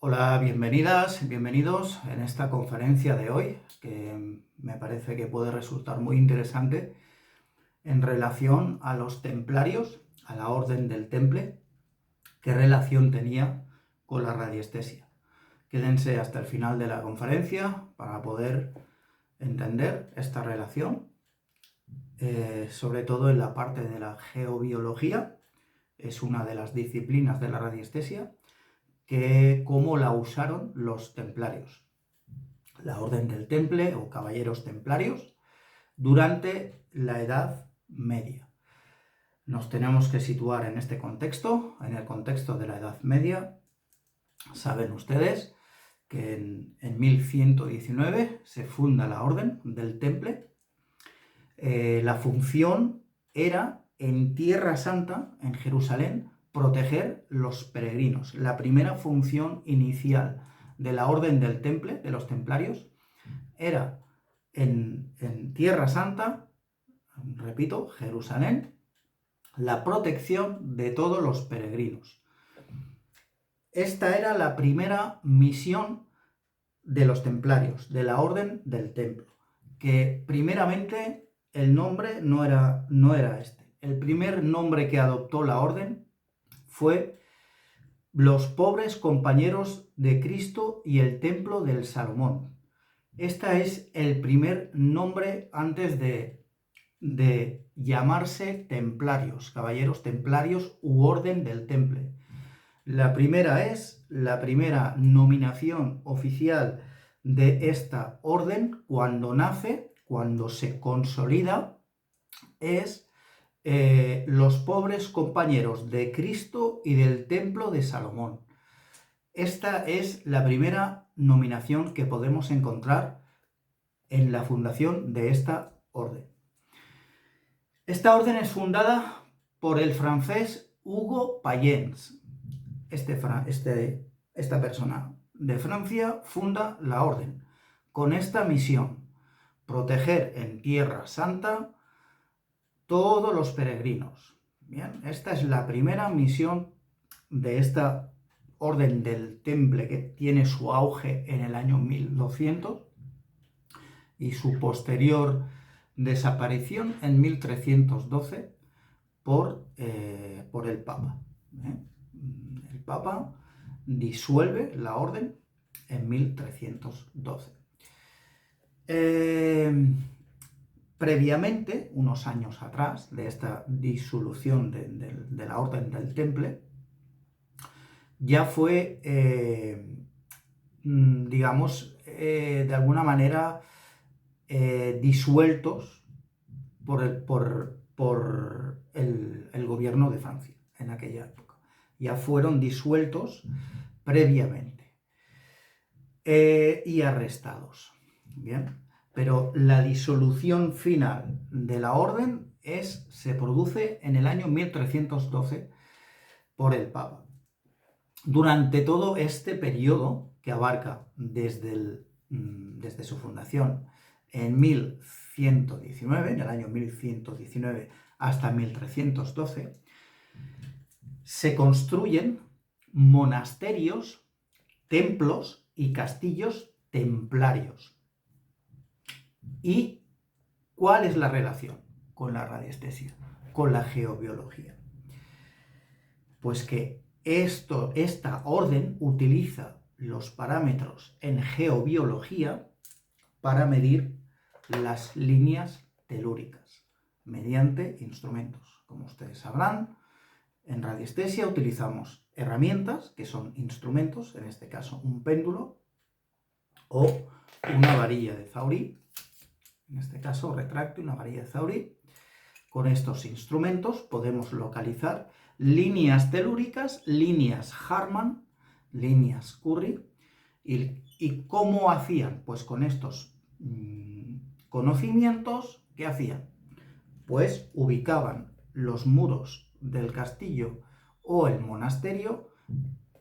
Hola, bienvenidas, bienvenidos en esta conferencia de hoy, que me parece que puede resultar muy interesante en relación a los templarios, a la Orden del Temple, qué relación tenía con la radiestesia. Quédense hasta el final de la conferencia para poder entender esta relación, sobre todo en la parte de la geobiología. Es una de las disciplinas de la radiestesia, que cómo la usaron los templarios, la Orden del Temple o caballeros templarios, durante la Edad Media. Nos tenemos que situar en este contexto, en el contexto de la Edad Media. Saben ustedes que en 1119 se funda la Orden del Temple. La función era en Tierra Santa, en Jerusalén, proteger los peregrinos. La primera función inicial de la Orden del Temple, de los templarios, era en Tierra Santa, repito, Jerusalén, la protección de todos los peregrinos. Esta era la primera misión de los templarios, de la Orden del Templo, que primeramente el nombre no era este. El primer nombre que adoptó la Orden fue los pobres compañeros de Cristo y el Templo del Salomón. Este es el primer nombre antes de llamarse templarios, caballeros templarios u Orden del Temple. La primera nominación oficial de esta orden, cuando nace, cuando se consolida, es los pobres compañeros de Cristo y del Templo de Salomón. Esta es la primera nominación que podemos encontrar en la fundación de esta orden. Esta orden es fundada por el francés Hugo Payens. Esta persona de Francia funda la orden con esta misión: proteger en Tierra Santa todos los peregrinos. Bien, esta es la primera misión de esta Orden del Temple, que tiene su auge en el año 1200 y su posterior desaparición en 1312 por el Papa. El Papa disuelve la orden en 1312. Previamente, unos años atrás de esta disolución de la Orden del Temple, ya fue, digamos, de alguna manera disueltos por el gobierno de Francia en aquella época. Ya fueron disueltos previamente y arrestados. Bien, pero la disolución final de la orden se produce en el año 1312 por el Papa. Durante todo este periodo, que abarca desde su fundación en 1119, en el año 1119 hasta 1312, se construyen monasterios, templos y castillos templarios. ¿Y cuál es la relación con la radiestesia, con la geobiología? Pues que esta orden utiliza los parámetros en geobiología para medir las líneas telúricas mediante instrumentos. Como ustedes sabrán, en radiestesia utilizamos herramientas que son instrumentos, en este caso un péndulo o una varilla de Thaury, en este caso retráctil, una varilla de Thaury. Con estos instrumentos podemos localizar líneas telúricas, líneas Hartmann, líneas Curry. ¿Y cómo hacían? Pues con estos conocimientos, ¿qué hacían? Pues ubicaban los muros del castillo o el monasterio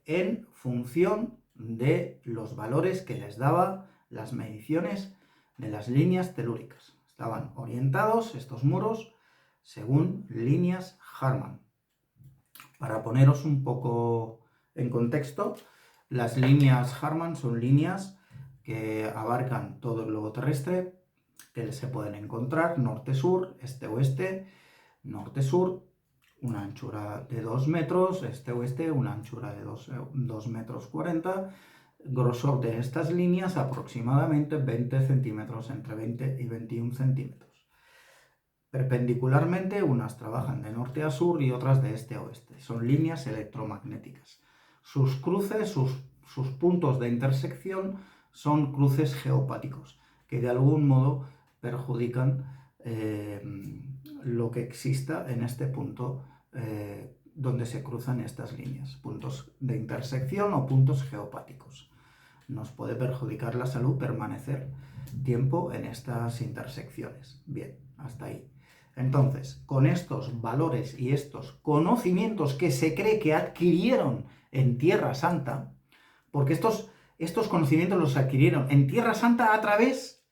en función de los valores que les daba las mediciones de las líneas telúricas. Estaban orientados estos muros según líneas Hartmann. Para poneros un poco en contexto, Las líneas Harman son líneas que abarcan todo el globo terrestre, que se pueden encontrar norte-sur, este-oeste, norte-sur, una anchura de 2 metros, este-oeste, una anchura de 2 metros 40, grosor de estas líneas aproximadamente 20 centímetros, entre 20 y 21 centímetros. Perpendicularmente, unas trabajan de norte a sur y otras de este a oeste. Son líneas electromagnéticas. Sus cruces, sus puntos de intersección son cruces geopáticos, que de algún modo perjudican lo que exista en este punto donde se cruzan estas líneas, puntos de intersección o puntos geopáticos. Nos puede perjudicar la salud permanecer tiempo en estas intersecciones. Bien, hasta ahí. Entonces, con estos valores y estos conocimientos que se cree que adquirieron en Tierra Santa, porque estos conocimientos los adquirieron en Tierra Santa a través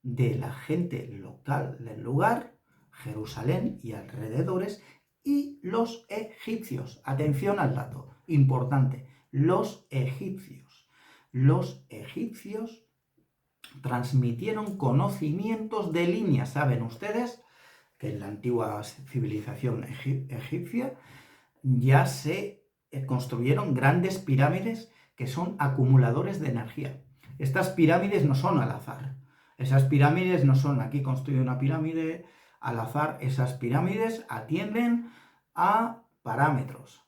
de la gente local del lugar, Jerusalén y alrededores, y los egipcios. Atención al dato, importante, los egipcios. Los egipcios transmitieron conocimientos de líneas. Saben ustedes que en la antigua civilización egipcia ya se construyeron grandes pirámides que son acumuladores de energía. Estas pirámides no son al azar. Esas pirámides no son aquí construye una pirámide al azar. Esas pirámides atienden a parámetros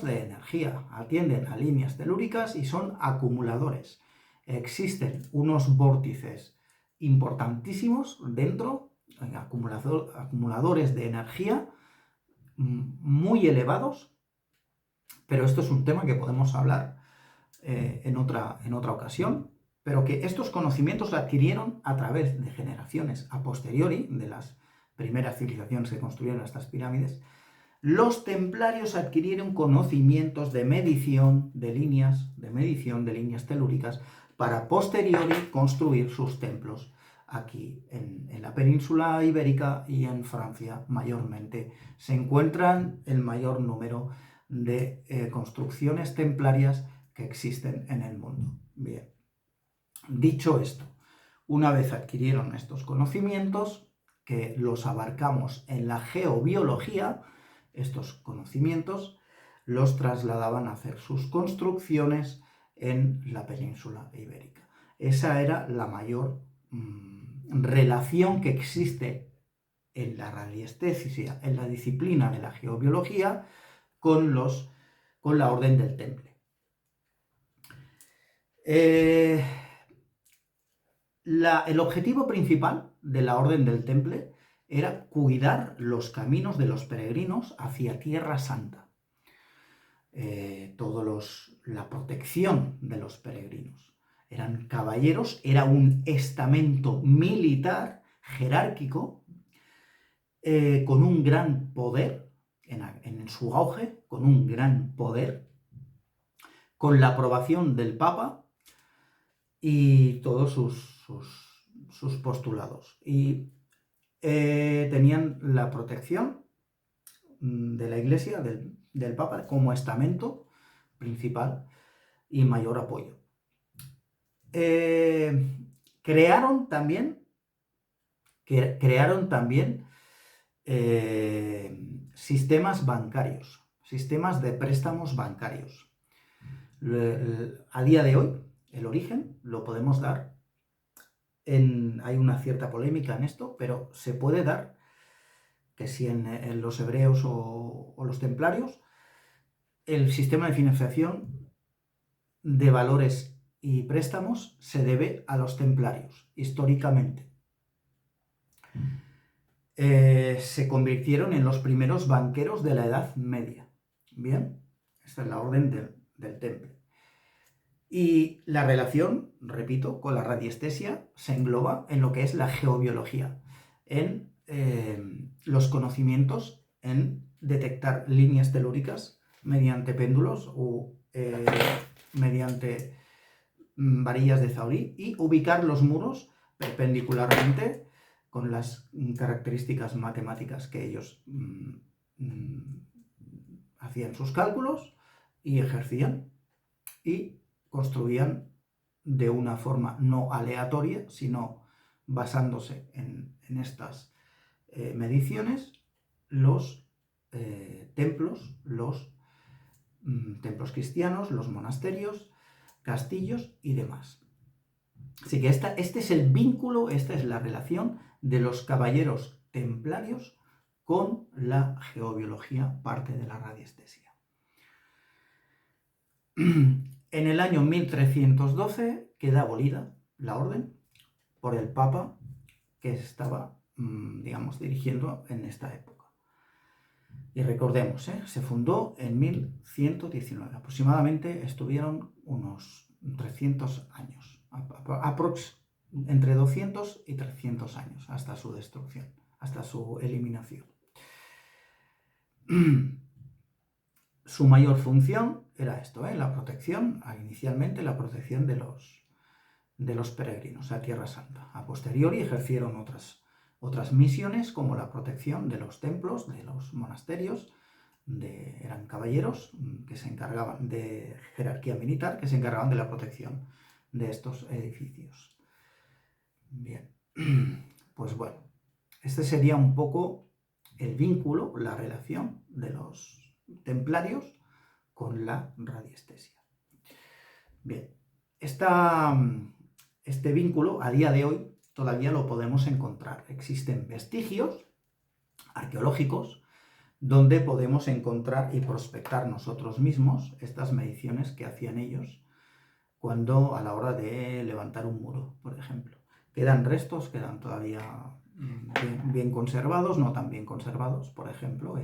de energía, atienden a líneas telúricas y son acumuladores. Existen unos vórtices importantísimos dentro, acumuladores de energía muy elevados, pero esto es un tema que podemos hablar en otra ocasión, pero que estos conocimientos se adquirieron a través de generaciones a posteriori de las primeras civilizaciones que construyeron estas pirámides. Los templarios adquirieron conocimientos de medición de líneas telúricas para posteriori construir sus templos aquí en la península ibérica y en Francia mayormente. Se encuentran el mayor número de construcciones templarias que existen en el mundo. Bien, dicho esto, una vez adquirieron estos conocimientos, que los abarcamos en la geobiología, estos conocimientos los trasladaban a hacer sus construcciones en la península ibérica. Esa era la mayor relación que existe en la radiestesia, en la disciplina de la geobiología, con la Orden del Temple. El objetivo principal de la Orden del Temple era cuidar los caminos de los peregrinos hacia Tierra Santa. La protección de los peregrinos. Eran caballeros, era un estamento militar jerárquico con un gran poder, en su auge, con un gran poder, con la aprobación del Papa y todos sus postulados. Y tenían la protección de la Iglesia, del Papa, como estamento principal y mayor apoyo. Crearon también sistemas bancarios, sistemas de préstamos bancarios. A día de hoy, el origen lo podemos dar, hay una cierta polémica en esto, pero se puede dar que si en los hebreos o los templarios, el sistema de financiación de valores y préstamos se debe a los templarios, históricamente. Se convirtieron en los primeros banqueros de la Edad Media. Bien, esta es la Orden del Temple. Y la relación, repito, con la radiestesia se engloba en lo que es la geobiología, en los conocimientos en detectar líneas telúricas mediante péndulos o mediante varillas de Zaurí y ubicar los muros perpendicularmente con las características matemáticas que ellos hacían sus cálculos y ejercían. y construían de una forma no aleatoria, sino basándose en estas mediciones, los templos, los templos cristianos, los monasterios, castillos y demás. Así que este es el vínculo, esta es la relación de los caballeros templarios con la geobiología, parte de la radiestesia. En el año 1312 queda abolida la orden por el Papa que estaba, digamos, dirigiendo en esta época. Y recordemos, se fundó en 1119. Aproximadamente estuvieron unos 300 años, entre 200 y 300 años, hasta su destrucción, hasta su eliminación. Su mayor función era esto, la protección, inicialmente la protección de los peregrinos a Tierra Santa. A posteriori ejercieron otras misiones, como la protección de los templos, de los monasterios, eran caballeros que se encargaban de jerarquía militar, que se encargaban de la protección de estos edificios. Bien, pues bueno, este sería un poco el vínculo, la relación de los templarios con la radiestesia. Bien, este vínculo a día de hoy todavía lo podemos encontrar. Existen vestigios arqueológicos donde podemos encontrar y prospectar nosotros mismos estas mediciones que hacían ellos a la hora de levantar un muro, por ejemplo. Quedan restos, quedan todavía bien conservados, no tan bien conservados. Por ejemplo,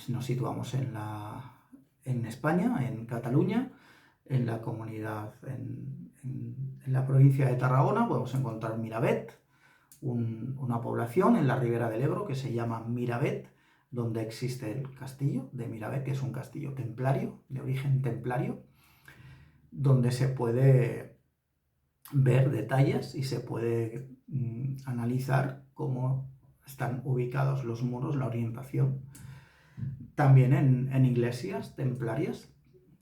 nos situamos en España, en Cataluña, en la comunidad, en la provincia de Tarragona, podemos encontrar Miravet, una población en la ribera del Ebro que se llama Miravet, donde existe el castillo de Miravet, que es un castillo templario, de origen templario, donde se puede ver detalles y se puede analizar cómo están ubicados los muros, la orientación. También en iglesias templarias,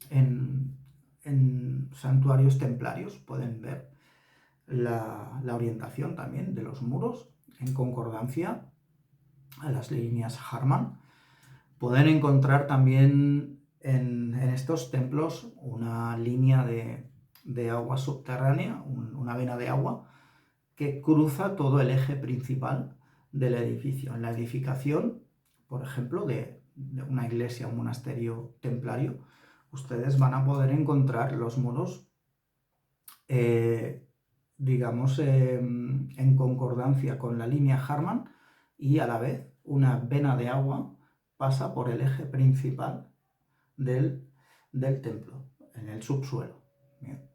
en santuarios templarios, pueden ver la orientación también de los muros en concordancia a las líneas Harman. Pueden encontrar también en estos templos una línea de agua subterránea, una vena de agua que cruza todo el eje principal del edificio. En la edificación, por ejemplo, de una iglesia, un monasterio templario, ustedes van a poder encontrar los muros, digamos, en concordancia con la línea Harman, y a la vez una vena de agua pasa por el eje principal del templo, en el subsuelo. Bien.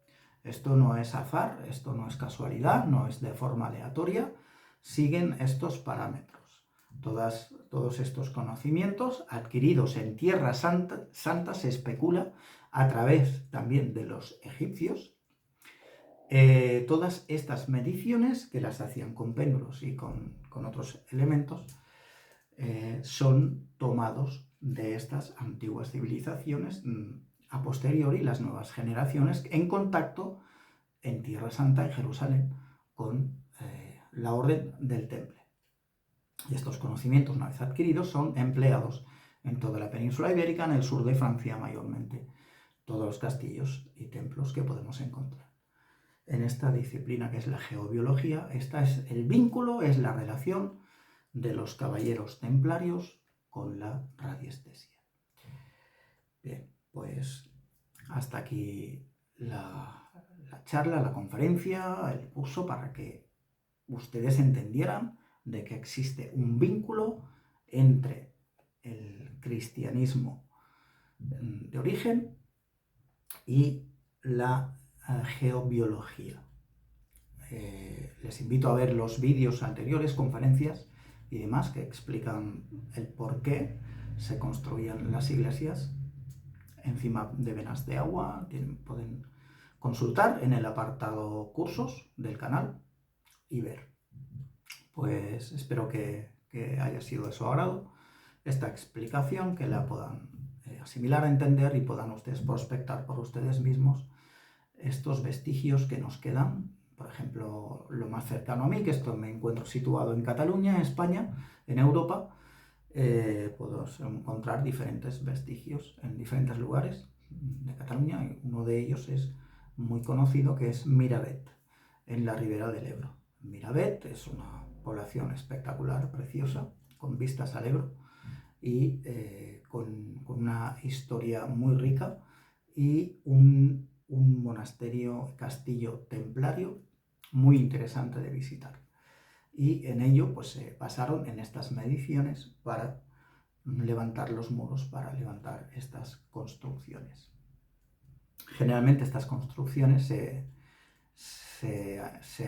Esto no es azar, esto no es casualidad, no es de forma aleatoria, siguen estos parámetros. Todos estos conocimientos adquiridos en Tierra Santa se especula a través también de los egipcios. Todas estas mediciones, que las hacían con péndulos y con otros elementos, son tomados de estas antiguas civilizaciones, a posteriori las nuevas generaciones en contacto en Tierra Santa, en Jerusalén, con la Orden del Temple. Y estos conocimientos, una vez adquiridos, son empleados en toda la península ibérica, en el sur de Francia mayormente, todos los castillos y templos que podemos encontrar. En esta disciplina que es la geobiología, es el vínculo, es la relación de los caballeros templarios con la radiestesia. Bien, pues hasta aquí la charla, la conferencia, el curso, para que ustedes entendieran de que existe un vínculo entre el cristianismo de origen y la geobiología. Les invito a ver los vídeos anteriores, conferencias y demás, que explican el por qué se construían las iglesias encima de venas de agua. Pueden consultar en el apartado cursos del canal y ver. Pues espero que haya sido de su agrado esta explicación, que la puedan asimilar, entender y puedan ustedes prospectar por ustedes mismos estos vestigios que nos quedan. Por ejemplo, lo más cercano a mí, que esto me encuentro situado en Cataluña, en España, en Europa, puedo encontrar diferentes vestigios en diferentes lugares de Cataluña, y uno de ellos es muy conocido, que es Miravet, en la ribera del Ebro. Miravet es una población espectacular, preciosa, con vistas al Ebro y con una historia muy rica, y un monasterio, castillo templario muy interesante de visitar. Y en ello pues se basaron en estas mediciones para levantar los muros, para levantar estas construcciones. Generalmente estas construcciones se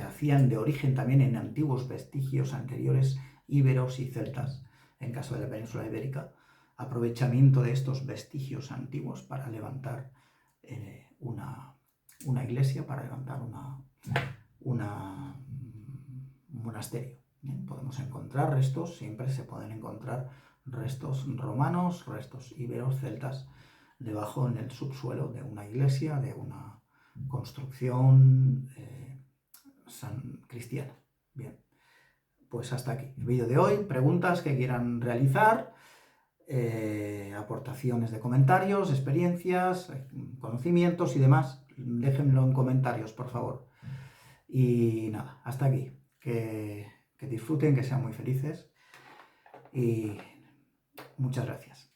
hacían de origen también en antiguos vestigios anteriores íberos y celtas, en caso de la península ibérica, aprovechamiento de estos vestigios antiguos para levantar una iglesia, para levantar un monasterio. Bien, podemos encontrar restos, siempre se pueden encontrar restos romanos, restos íberos, celtas, debajo en el subsuelo de una iglesia, de una construcción cristiana. Bien, pues hasta aquí el vídeo de hoy. Preguntas que quieran realizar, aportaciones de comentarios, experiencias, conocimientos y demás, déjenmelo en comentarios, por favor. Y nada, hasta aquí. Que disfruten, que sean muy felices y muchas gracias.